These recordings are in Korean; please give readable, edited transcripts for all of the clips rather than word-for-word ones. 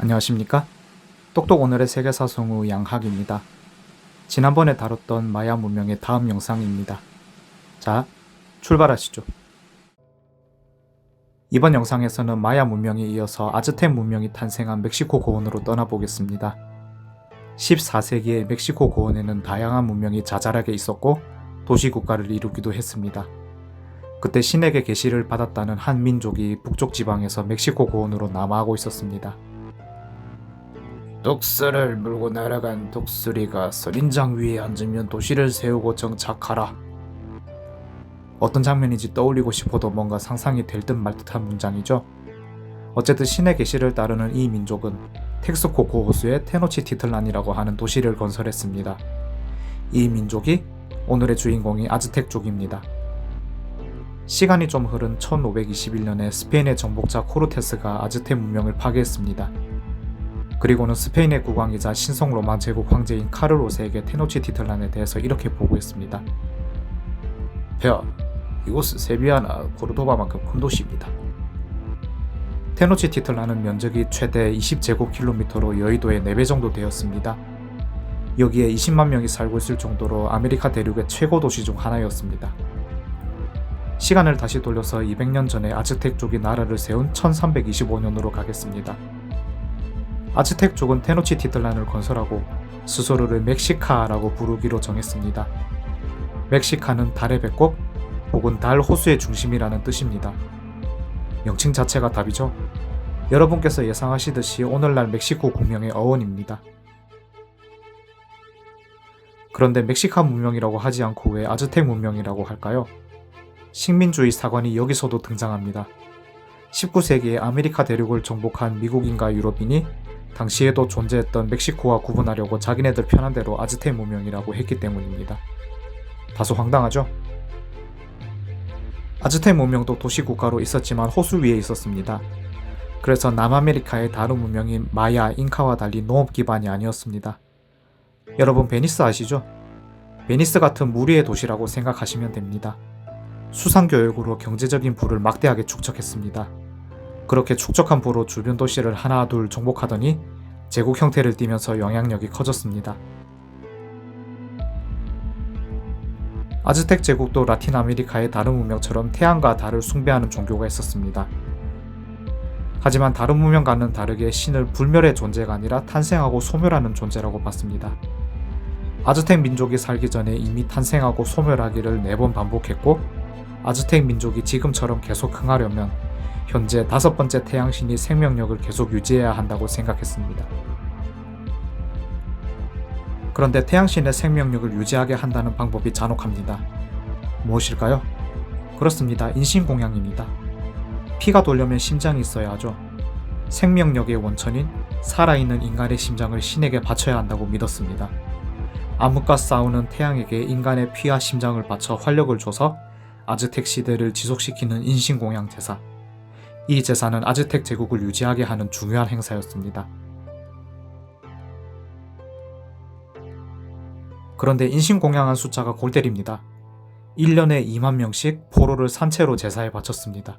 안녕하십니까? 똑똑 오늘의 세계사 성우 양학입니다. 지난번에 다뤘던 마야 문명의 다음 영상입니다. 자, 출발하시죠. 이번 영상에서는 마야 문명에 이어서 아즈텍 문명이 탄생한 멕시코 고원으로 떠나보겠습니다. 14세기의 멕시코 고원에는 다양한 문명이 자잘하게 있었고 도시국가를 이루기도 했습니다. 그때 신에게 계시를 받았다는 한 민족이 북쪽 지방에서 멕시코 고원으로 남하하고 있었습니다. 독수를 물고 날아간 독수리가 선인장 위에 앉으면 도시를 세우고 정착하라. 어떤 장면인지 떠올리고 싶어도 뭔가 상상이 될 듯 말 듯한 문장이죠. 어쨌든 신의 계시를 따르는 이 민족은 텍스코코 호수의 테노치티틀란이라고 하는 도시를 건설했습니다. 이 민족이 오늘의 주인공이 아즈텍족입니다. 시간이 좀 흐른 1521년에 스페인의 정복자 코르테스가 아즈텍 문명을 파괴했습니다. 그리고는 스페인의 국왕이자 신성 로마 제국 황제인 카를 5세에게 테노치티틀란에 대해서 이렇게 보고했습니다. 폐하, 이곳은 세비야나 코르도바만큼 큰 도시입니다. 테노치티틀란은 면적이 최대 20제곱킬로미터로 여의도의 4배 정도 되었습니다. 여기에 20만 명이 살고 있을 정도로 아메리카 대륙의 최고 도시 중 하나였습니다. 시간을 다시 돌려서 200년 전에 아즈텍족이 나라를 세운 1325년으로 가겠습니다. 아즈텍족은 테노치티틀란을 건설하고 스스로를 멕시카라고 부르기로 정했습니다. 멕시카는 달의 배꼽 혹은 달 호수의 중심이라는 뜻입니다. 명칭 자체가 답이죠. 여러분께서 예상하시듯이 오늘날 멕시코 국명의 어원입니다. 그런데 멕시카 문명이라고 하지 않고 왜 아즈텍 문명이라고 할까요? 식민주의 사관이 여기서도 등장합니다. 19세기에 아메리카 대륙을 정복한 미국인과 유럽인이 당시에도 존재했던 멕시코와 구분하려고 자기네들 편한 대로 아즈텍 문명이라고 했기 때문입니다. 다소 황당하죠? 아즈텍 문명도 도시국가로 있었지만 호수 위에 있었습니다. 그래서 남아메리카의 다른 문명인 마야, 잉카와 달리 농업 기반이 아니었습니다. 여러분 베니스 아시죠? 베니스 같은 물 위의 도시라고 생각하시면 됩니다. 수상교역으로 경제적인 부를 막대하게 축적했습니다. 그렇게 축적한 부로 주변 도시를 하나 둘 정복하더니 제국 형태를 띠면서 영향력이 커졌습니다. 아즈텍 제국도 라틴 아메리카의 다른 문명처럼 태양과 달을 숭배하는 종교가 있었습니다. 하지만 다른 문명과는 다르게 신을 불멸의 존재가 아니라 탄생하고 소멸하는 존재라고 봤습니다. 아즈텍 민족이 살기 전에 이미 탄생하고 소멸하기를 4번 반복했고 아즈텍 민족이 지금처럼 계속 흥하려면 현재 5번째 태양신이 생명력을 계속 유지해야 한다고 생각했습니다. 그런데 태양신의 생명력을 유지하게 한다는 방법이 잔혹합니다. 무엇일까요? 그렇습니다. 인신공양입니다. 피가 돌려면 심장이 있어야 하죠. 생명력의 원천인 살아있는 인간의 심장을 신에게 바쳐야 한다고 믿었습니다. 암흑과 싸우는 태양에게 인간의 피와 심장을 바쳐 활력을 줘서 아즈텍 시대를 지속시키는 인신공양 제사. 이 제사는 아즈텍 제국을 유지하게 하는 중요한 행사였습니다. 그런데 인신공양한 숫자가 골 때립니다. 1년에 2만 명씩 포로를 산채로 제사에 바쳤습니다.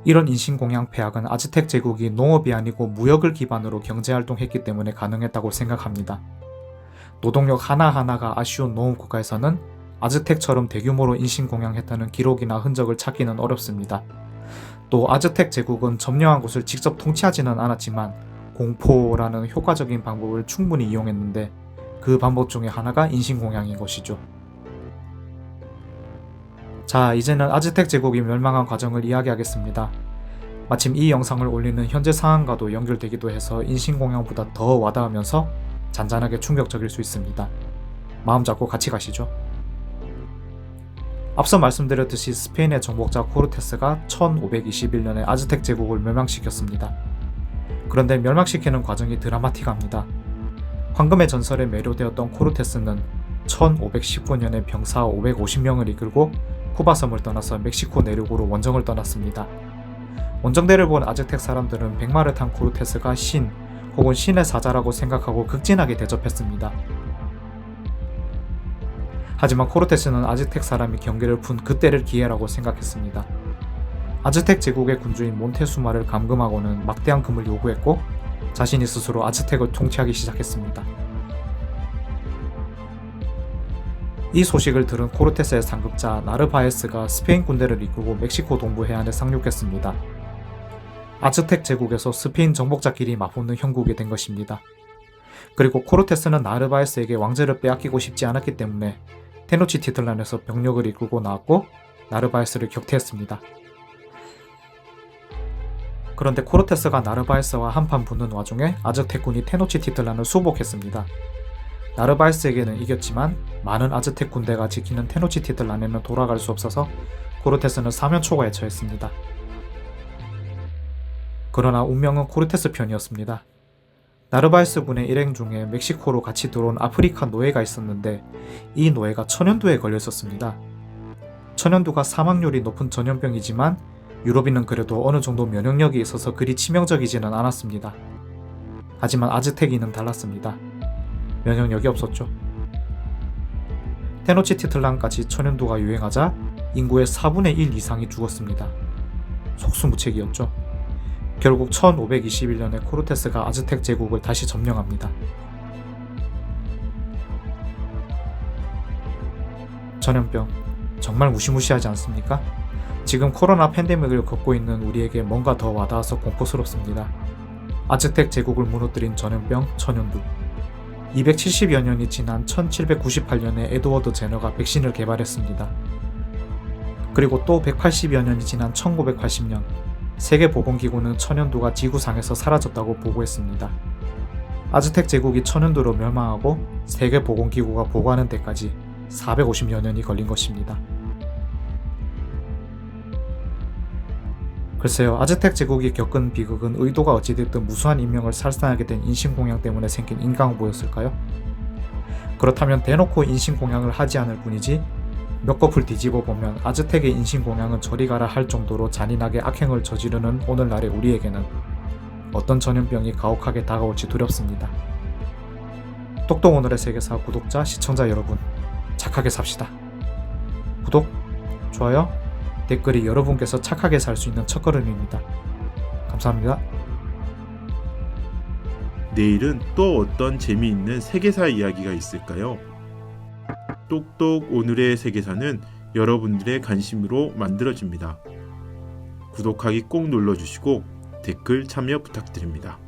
이런 인신공양 폐악은 아즈텍 제국이 농업이 아니고 무역을 기반으로 경제활동했기 때문에 가능했다고 생각합니다. 노동력 하나하나가 아쉬운 농업국가에서는 아즈텍처럼 대규모로 인신공양했다는 기록이나 흔적을 찾기는 어렵습니다. 또 아즈텍 제국은 점령한 곳을 직접 통치하지는 않았지만 공포라는 효과적인 방법을 충분히 이용했는데 그 방법 중에 하나가 인신공양인 것이죠. 자, 이제는 아즈텍 제국이 멸망한 과정을 이야기하겠습니다. 마침 이 영상을 올리는 현재 상황과도 연결되기도 해서 인신공양보다 더 와닿으면서 잔잔하게 충격적일 수 있습니다. 마음 잡고 같이 가시죠. 앞서 말씀드렸듯이 스페인의 정복자 코르테스가 1521년에 아즈텍 제국을 멸망시켰습니다. 그런데 멸망시키는 과정이 드라마틱합니다. 황금의 전설에 매료되었던 코르테스는 1519년에 병사 550명을 이끌고 쿠바섬을 떠나서 멕시코 내륙으로 원정을 떠났습니다. 원정대를 본 아즈텍 사람들은 백마를 탄 코르테스가 신 혹은 신의 사자라고 생각하고 극진하게 대접했습니다. 하지만 코르테스는 아즈텍 사람이 경계를 푼 그때를 기회라고 생각했습니다. 아즈텍 제국의 군주인 몬테수마를 감금하고는 막대한 금을 요구했고 자신이 스스로 아즈텍을 통치하기 시작했습니다. 이 소식을 들은 코르테스의 상급자 나르바에스가 스페인 군대를 이끌고 멕시코 동부 해안에 상륙했습니다. 아즈텍 제국에서 스페인 정복자끼리 맞붙는 형국이 된 것입니다. 그리고 코르테스는 나르바에스에게 왕제를 빼앗기고 싶지 않았기 때문에 테노치티틀란에서 병력을 이끌고 나왔고 나르바에스를 격퇴했습니다. 그런데 코르테스가 나르바에스와 한판 붙는 와중에 아즈텍군이 테노치티틀란을 수복했습니다. 나르바에스에게는 이겼지만 많은 아즈텍 군대가 지키는 테노치티틀란에는 돌아갈 수 없어서 코르테스는 사면초가에 처했습니다. 그러나 운명은 코르테스 편이었습니다. 나르바에스 군의 일행 중에 멕시코로 같이 들어온 아프리카 노예가 있었는데 이 노예가 천연두에 걸려 있었습니다. 천연두가 사망률이 높은 전염병이지만 유럽인은 그래도 어느 정도 면역력이 있어서 그리 치명적이지는 않았습니다. 하지만 아즈텍인은 달랐습니다. 면역력이 없었죠. 테노치티틀란까지 천연두가 유행하자 인구의 4분의 1 이상이 죽었습니다. 속수무책이었죠. 결국 1521년에 코르테스가 아즈텍 제국을 다시 점령합니다. 전염병, 정말 무시무시하지 않습니까? 지금 코로나 팬데믹을 겪고 있는 우리에게 뭔가 더 와닿아서 공포스럽습니다. 아즈텍 제국을 무너뜨린 전염병 천연두. 270여 년이 지난 1798년에 에드워드 제너가 백신을 개발했습니다. 그리고 또 180여 년이 지난 1980년 세계보건기구는 천연두가 지구상에서 사라졌다고 보고했습니다. 아즈텍 제국이 천연두로 멸망하고 세계보건기구가 보고하는 데까지 450여 년이 걸린 것입니다. 글쎄요, 아즈텍 제국이 겪은 비극은 의도가 어찌됐든 무수한 인명을 살상하게 된 인신공양 때문에 생긴 인과응보였을까요? 그렇다면 대놓고 인신공양을 하지 않을 뿐이지 몇 kop을 뒤집어 보면 아즈텍의 인신공양은 저리 가라 할 정도로 잔인하게 악행을 저지르는 오늘날의 우리에게는 어떤 전염병이 가혹하게 다가올지 두렵습니다. 똑똑 오늘의 세계사 구독자, 시청자 여러분, 착하게 삽시다. 구독, 좋아요, 댓글이 여러분께서 착하게 살 수 있는 첫걸음입니다. 감사합니다. 내일은 또 어떤 재미있는 세계사 이야기가 있을까요? 똑똑 오늘의 세계사는 여러분들의 관심으로 만들어집니다. 구독하기 꼭 눌러주시고 댓글 참여 부탁드립니다.